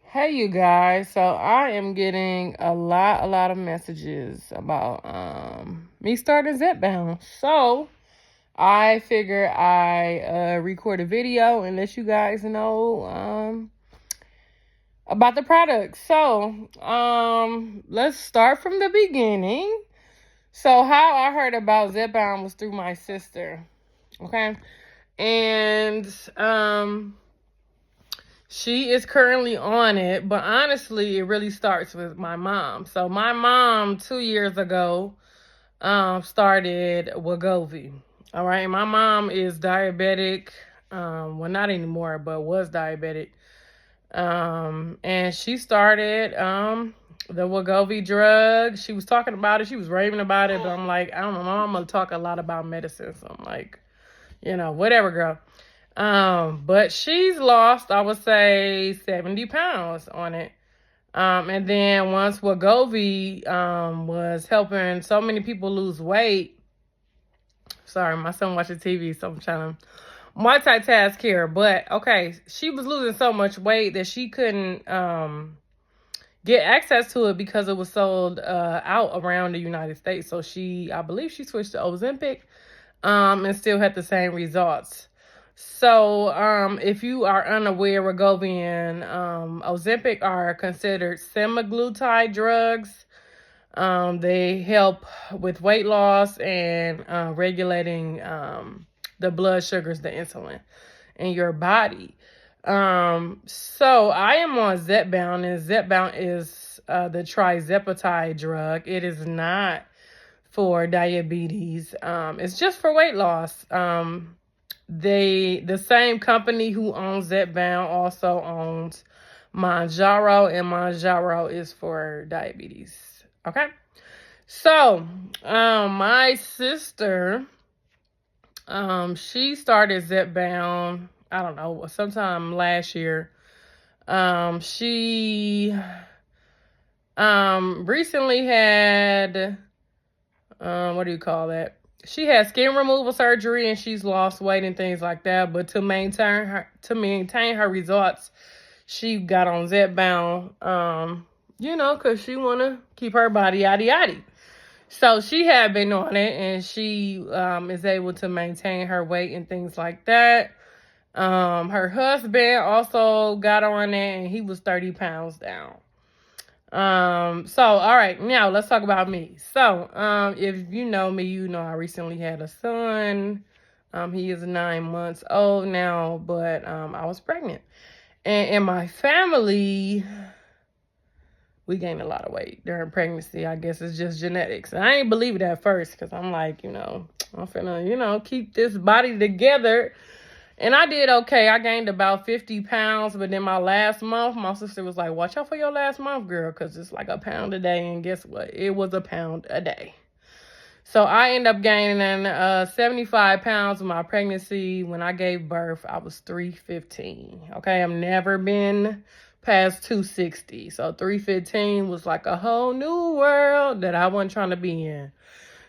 Hey you guys, so I am getting a lot of messages about me starting Zepbound. So I figure I record a video and let you guys know about the product. So let's start from the beginning. So how I heard about Zepbound was through my sister. Okay. And she is currently on it, but honestly, it really starts with my mom. So my mom 2 years ago started Wegovy. All right, my mom is diabetic. Well, not anymore, but was diabetic. And she started the Wegovy drug. She was talking about it. She was raving about it, but I'm like, I don't know. My mom will talk a lot about medicine, so I'm like, whatever, girl. But she's lost, I would say, 70 pounds on it. And then once Wegovy was helping so many people lose weight. Sorry, my son watching TV, so I'm trying to multitask here. But okay, she was losing so much weight that she couldn't get access to it because it was sold out around the United States. So I believe she switched to Ozempic and still had the same results. So, if you are unaware, Wegovy and Ozempic are considered semaglutide drugs. They help with weight loss and regulating the blood sugars, the insulin in your body. So I am on Zepbound, and Zepbound is the trizepatide drug. It is not for diabetes. It's just for weight loss. The same company who owns Zepbound also owns Mounjaro, and Mounjaro is for diabetes. Okay, so my sister, she started Zepbound, I don't know, sometime last year. She recently had what do you call that? She had skin removal surgery and she's lost weight and things like that. But to maintain her results, she got on Zepbound, because she wanna keep her body yaddy yaddy. So she had been on it and she is able to maintain her weight and things like that. Her husband also got on it and he was 30 pounds down. So all right, now let's talk about me. So, if you know me, you know I recently had a son. He is 9 months old now, but I was pregnant. And in my family, we gained a lot of weight during pregnancy. I guess it's just genetics. And I ain't believe it at first because I'm like, I'm finna, keep this body together. And I did okay. I gained about 50 pounds. But then my last month, my sister was like, watch out for your last month, girl, because it's like a pound a day. And guess what? It was a pound a day. So I ended up gaining 75 pounds in my pregnancy. When I gave birth, I was 315. Okay, I've never been past 260. So 315 was like a whole new world that I wasn't trying to be in.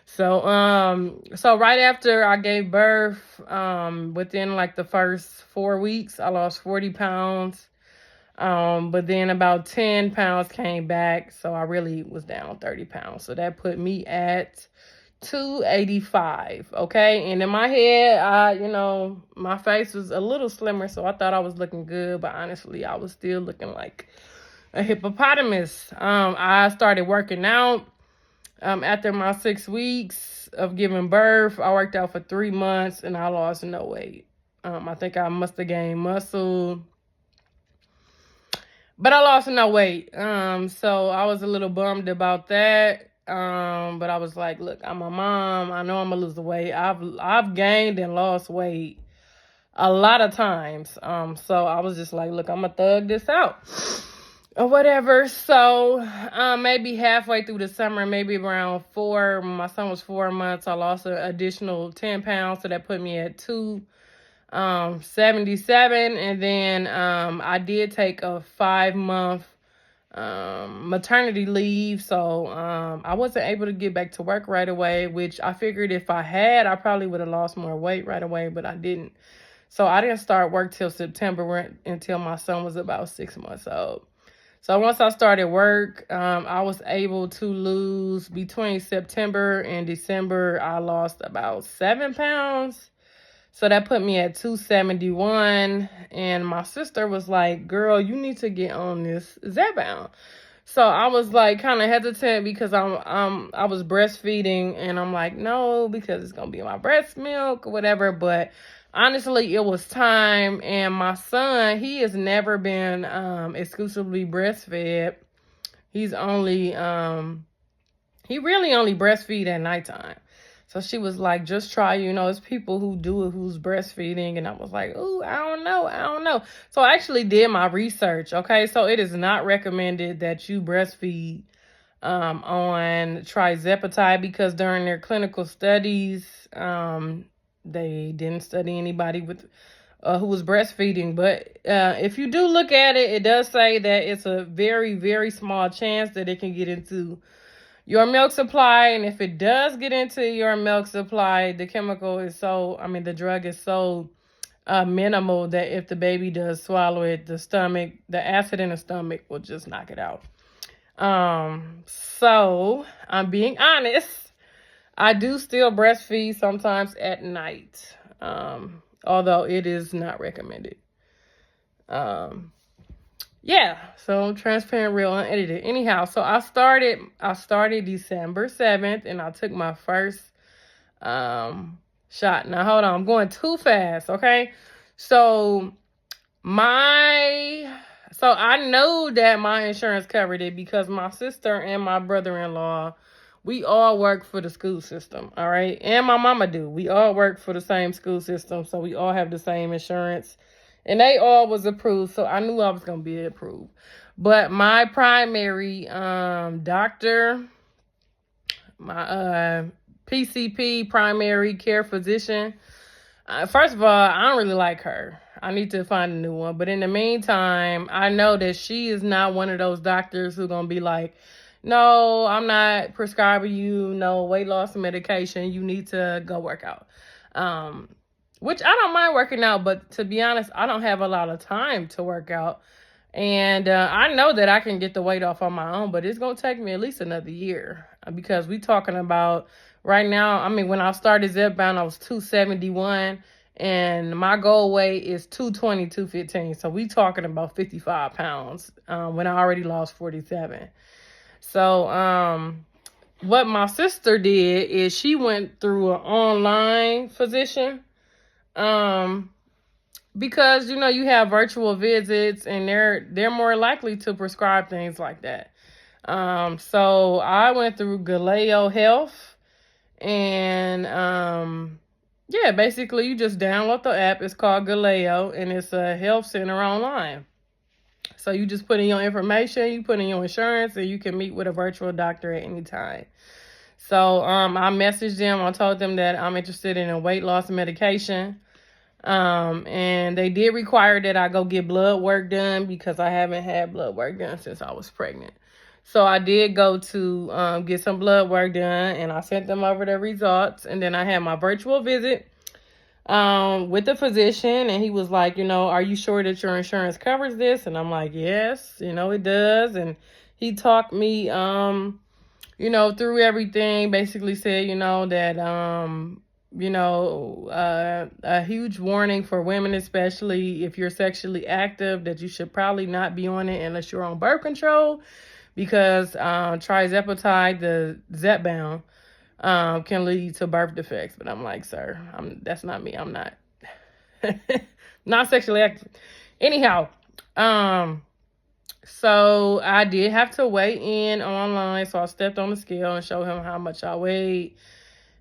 So right after I gave birth, within like the first 4 weeks, I lost 40 pounds. But then about 10 pounds came back. So I really was down 30 pounds. So that put me at 285. Okay. And in my head, my face was a little slimmer. So I thought I was looking good, but honestly, I was still looking like a hippopotamus. I started working out. After my 6 weeks of giving birth, I worked out for 3 months and I lost no weight. I think I must have gained muscle, but I lost no weight. So I was a little bummed about that. But I was like, look, I'm a mom. I know I'm gonna lose the weight. I've gained and lost weight a lot of times. So I was just like, look, I'm gonna thug this out. Or whatever. So maybe halfway through the summer, maybe around my son was 4 months, I lost an additional 10 pounds. So that put me at 277. And then I did take a 5-month maternity leave. So I wasn't able to get back to work right away, which I figured if I had, I probably would have lost more weight right away, but I didn't. So I didn't start work till September until my son was about 6 months old. So once I started work, I was able to lose between September and December. I lost about 7 pounds. So that put me at 271. And my sister was like, girl, you need to get on this Zepbound. So I was like kind of hesitant because I was breastfeeding, and I'm like, no, because it's gonna be my breast milk or whatever. But honestly, it was time. And my son, he has never been exclusively breastfed. He's only he really only breastfeed at nighttime. So she was like, just try, it's people who do it who's breastfeeding. And I was like, ooh, I don't know. So I actually did my research, okay? So it is not recommended that you breastfeed on trizepatide, because during their clinical studies, they didn't study anybody with who was breastfeeding. But if you do look at it, it does say that it's a very, very small chance that it can get into your milk supply. And if it does get into your milk supply, the drug is so minimal that if the baby does swallow it, the acid in the stomach will just knock it out. So I'm being honest. I do still breastfeed sometimes at night, although it is not recommended. Yeah, so transparent, real, unedited. Anyhow, so I started December 7th, and I took my first shot. Now hold on, I'm going too fast, okay? So I know that my insurance covered it because my sister and my brother-in-law, we all work for the school system, all right? And my mama do. We all work for the same school system, so we all have the same insurance. And they all was approved, so I knew I was going to be approved. But my primary doctor, my PCP, primary care physician, first of all, I don't really like her. I need to find a new one. But in the meantime, I know that she is not one of those doctors who's going to be like, no, I'm not prescribing you no weight loss medication. You need to go work out. Which I don't mind working out, but to be honest, I don't have a lot of time to work out. And I know that I can get the weight off on my own, but it's going to take me at least another year, because we talking about right now. When I started Zepbound, I was 271, and my goal weight is 220, 215. So we talking about 55 pounds when I already lost 47. So what my sister did is she went through an online physician. Because you have virtual visits, and they're more likely to prescribe things like that. So I went through Galileo Health, and yeah, basically you just download the app. It's called Galileo, and it's a health center online. So you just put in your information, you put in your insurance, and you can meet with a virtual doctor at any time. So I messaged them. I told them that I'm interested in a weight loss medication. And they did require that I go get blood work done, because I haven't had blood work done since I was pregnant. So I did go to get some blood work done, and I sent them over the results. And then I had my virtual visit with the physician, and he was like, are you sure that your insurance covers this? And I'm like, yes, it does. And he talked me through everything. Basically said that a huge warning for women, especially if you're sexually active, that you should probably not be on it unless you're on birth control, because trizepatide, the Zepbound, can lead to birth defects. But I'm like, sir, that's not me. I'm not not sexually active. Anyhow, so I did have to weigh in online. So I stepped on the scale and showed him how much I weighed.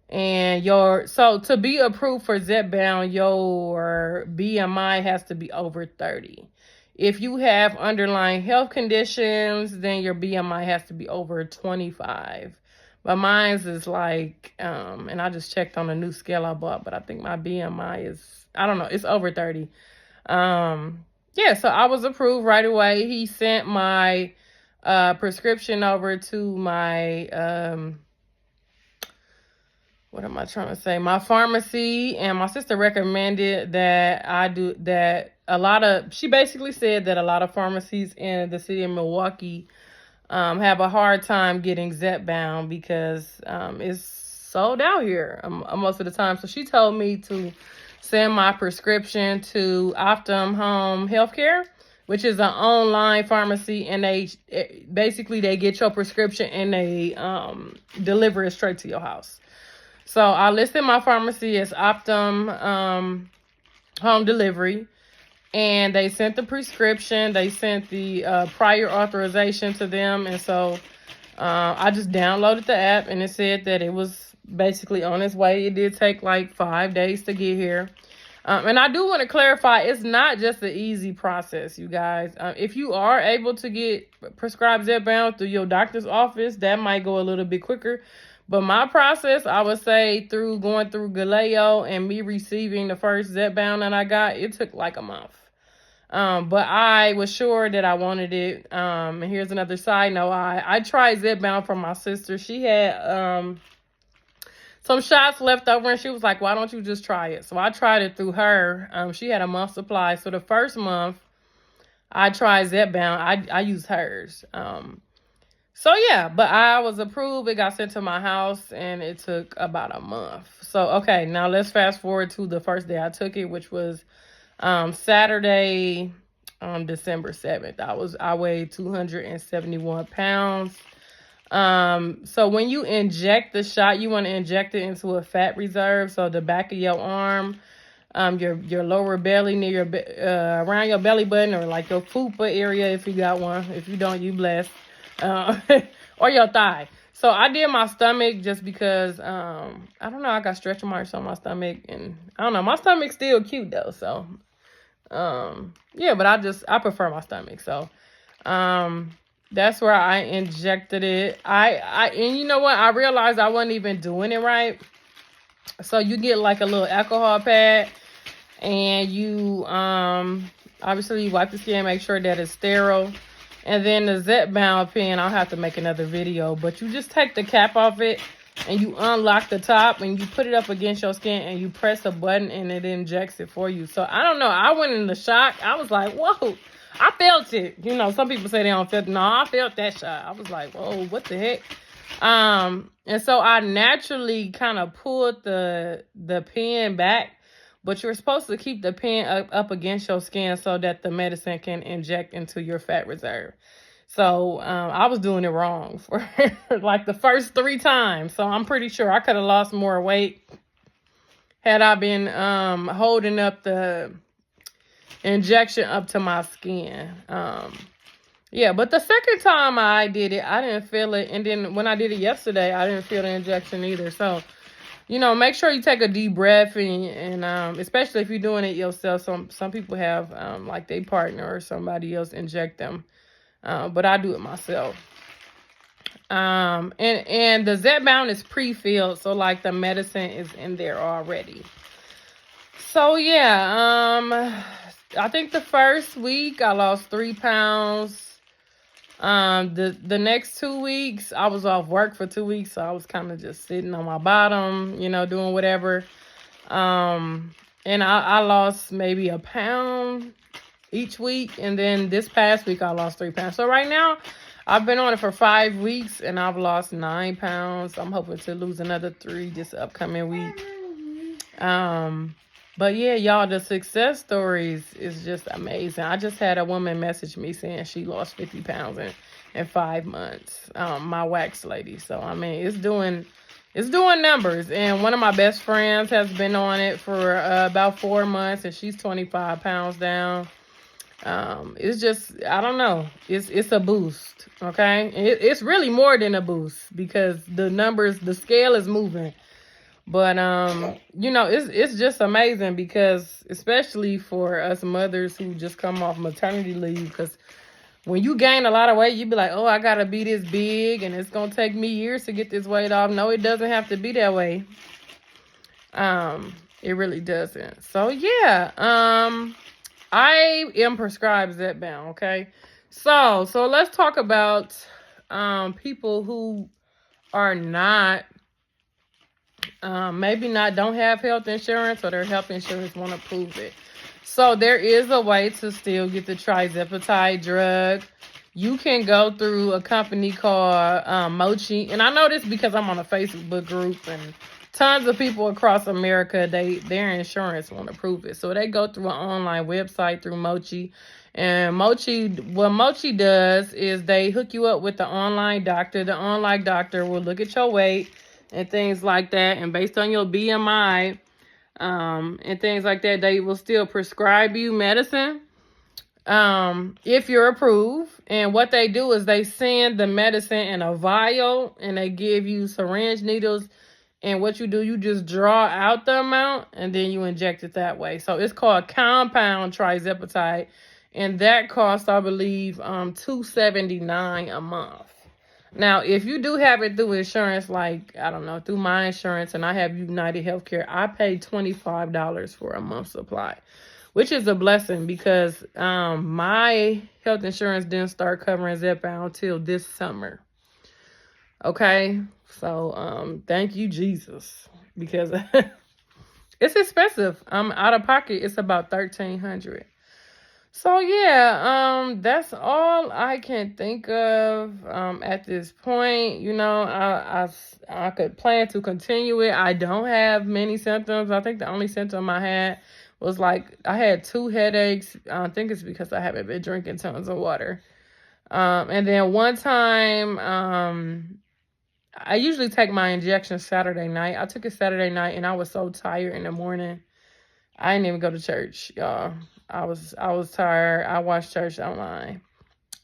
And so to be approved for Zepbound, your BMI has to be over 30. If you have underlying health conditions, then your BMI has to be over 25. But mine's is like, and I just checked on a new scale I bought, but I think my BMI is, I don't know, it's over 30. Yeah, so I was approved right away. He sent my prescription over to my what am I trying to say? My pharmacy, and my sister recommended that I do that. She basically said that a lot of pharmacies in the city of Milwaukee have a hard time getting Zepbound because it's sold out here most of the time. So she told me to send my prescription to Optum Home Healthcare, which is an online pharmacy, and they get your prescription and they deliver it straight to your house. So I listed my pharmacy as Optum Home Delivery, and they sent the prescription. They sent the prior authorization to them, and so I just downloaded the app, and it said that it was basically on its way. It did take like 5 days to get here. And I do want to clarify, it's not just an easy process, you guys. If you are able to get prescribed Zepbound through your doctor's office, that might go a little bit quicker. But my process, I would say, through going through Galileo and me receiving the first Zepbound that I got, it took like a month. But I was sure that I wanted it. And here's another side note. I tried Zepbound for my sister. She had some shots left over, and she was like, why don't you just try it? So I tried it through her. She had a month supply. So the first month I tried Zepbound, I used hers. So yeah, but I was approved. It got sent to my house, and it took about a month. So, okay, now let's fast forward to the first day I took it, which was Saturday, December 7th. I weighed 271 pounds. So when you inject the shot, you want to inject it into a fat reserve. So the back of your arm, your lower belly, near your around your belly button, or like your fupa area if you got one. If you don't, you blessed. Or your thigh. So I did my stomach just because I don't know, I got stretch marks on my stomach, and I don't know, my stomach's still cute though. So yeah, but I prefer my stomach. So that's where I injected it. And you know what? I realized I wasn't even doing it right. So you get like a little alcohol pad, and you obviously you wipe the skin, make sure that it's sterile. And then the Zepbound pen, I'll have to make another video, but you just take the cap off it and you unlock the top and you put it up against your skin and you press a button and it injects it for you. So I don't know, I went into shock. I was like, whoa, I felt it. You know, some people say they don't feel it. No, I felt that shot. I was like, whoa, what the heck? And so I naturally kind of pulled the pen back, but you're supposed to keep the pen up against your skin so that the medicine can inject into your fat reserve. So I was doing it wrong for like the first 3 times. So I'm pretty sure I could have lost more weight had I been holding up the injection up to my skin. Yeah, but the second time I did it, I didn't feel it. And then when I did it yesterday, I didn't feel the injection either. So, you know, make sure you take a deep breath, and especially if you're doing it yourself. Some people have like their partner or somebody else inject them, but I do it myself. And the Zepbound is pre-filled, so like the medicine is in there already. So yeah, I think the first week I lost 3 pounds. The next 2 weeks, I was off work for 2 weeks, so I was kind of just sitting on my bottom, you know, doing whatever. And I lost maybe a pound each week, and then this past week I lost 3 pounds. So right now, I've been on it for 5 weeks, and I've lost 9 pounds. I'm hoping to lose another 3 this upcoming week. But yeah, y'all, the success stories is just amazing. I just had a woman message me saying she lost 50 pounds in 5 months. My wax lady. So I mean, it's doing numbers. And one of my best friends has been on it for about 4 months, and she's 25 pounds down. It's just, I don't know. It's a boost. Okay, it's really more than a boost because the numbers, the scale is moving. But, you know, it's just amazing because especially for us mothers who just come off maternity leave, because when you gain a lot of weight, you be like, oh, I got to be this big and it's going to take me years to get this weight off. No, it doesn't have to be that way. It really doesn't. So, yeah, I am prescribed Zepbound, okay? So let's talk about people who are not maybe not don't have health insurance, or their health insurance won't approve it. So there is a way to still get the trizepatide drug. You can go through a company called Mochi, and I know this because I'm on a Facebook group, and tons of people across America, their insurance won't approve it. So they go through an online website through Mochi. And what Mochi does is they hook you up with the online doctor. The online doctor will look at your weight and things like that. And based on your BMI and things like that, they will still prescribe you medicine if you're approved. And what they do is they send the medicine in a vial, and they give you syringe needles. And what you do, you just draw out the amount and then you inject it that way. So it's called compound trizepatide, and that costs, I believe, $279 a month. Now, if you do have it through insurance, like, I don't know, through my insurance, and I have United Healthcare, I pay $25 for a month's supply, which is a blessing because my health insurance didn't start covering Zepbound till this summer. Okay, so thank you, Jesus, because it's expensive. Out of pocket, it's about $1,300. So yeah, that's all I can think of at this point. You know, I could plan to continue it. I don't have many symptoms. I think the only symptom I had was like I had 2 headaches. I think it's because I haven't been drinking tons of water. And then one time, I usually take my injection Saturday night. I took it Saturday night, and I was so tired in the morning. I didn't even go to church, y'all. I was tired. I watched church online.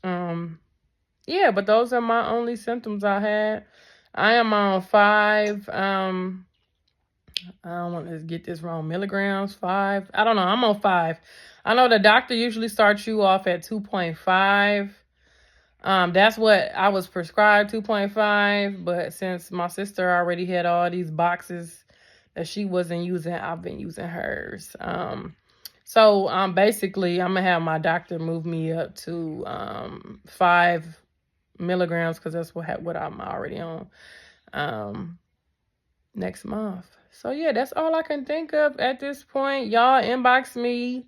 Yeah, but those are my only symptoms I had. I am on 5. I don't want to get this wrong. Milligrams, 5. I don't know. I'm on 5. I know the doctor usually starts you off at 2.5. That's what I was prescribed, 2.5. But since my sister already had all these boxes that she wasn't using, I've been using hers. So basically, I'm gonna have my doctor move me up to 5 milligrams, because that's what I'm already on next month. So yeah, that's all I can think of at this point. Y'all inbox me.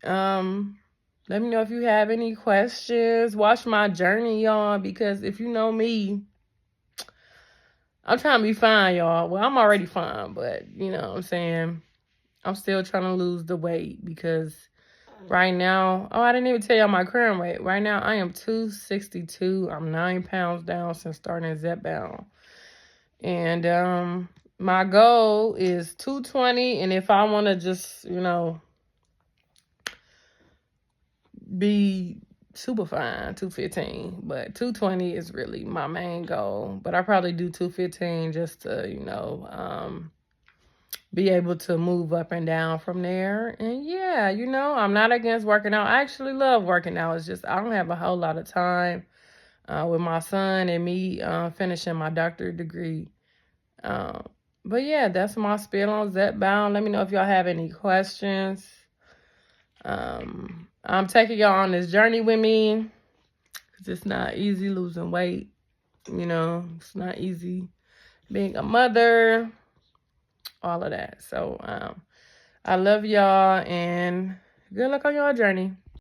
Let me know if you have any questions. Watch my journey, y'all, because if you know me, I'm trying to be fine, y'all. Well, I'm already fine, but you know what I'm saying? I'm still trying to lose the weight because right now, I didn't even tell y'all my current weight. Right now, I am 262. I'm 9 pounds down since starting Zepbound. And my goal is 220. And if I want to just, you know, be super fine, 215. But 220 is really my main goal. But I probably do 215 just to, you know, be able to move up and down from there. And yeah, you know, I'm not against working out. I actually love working out. It's just I don't have a whole lot of time with my son and me finishing my doctorate degree. But yeah, that's my spiel on Zepbound. Let me know if y'all have any questions. I'm taking y'all on this journey with me because it's not easy losing weight. You know, it's not easy being a mother, all of that. So I love y'all, and good luck on your journey.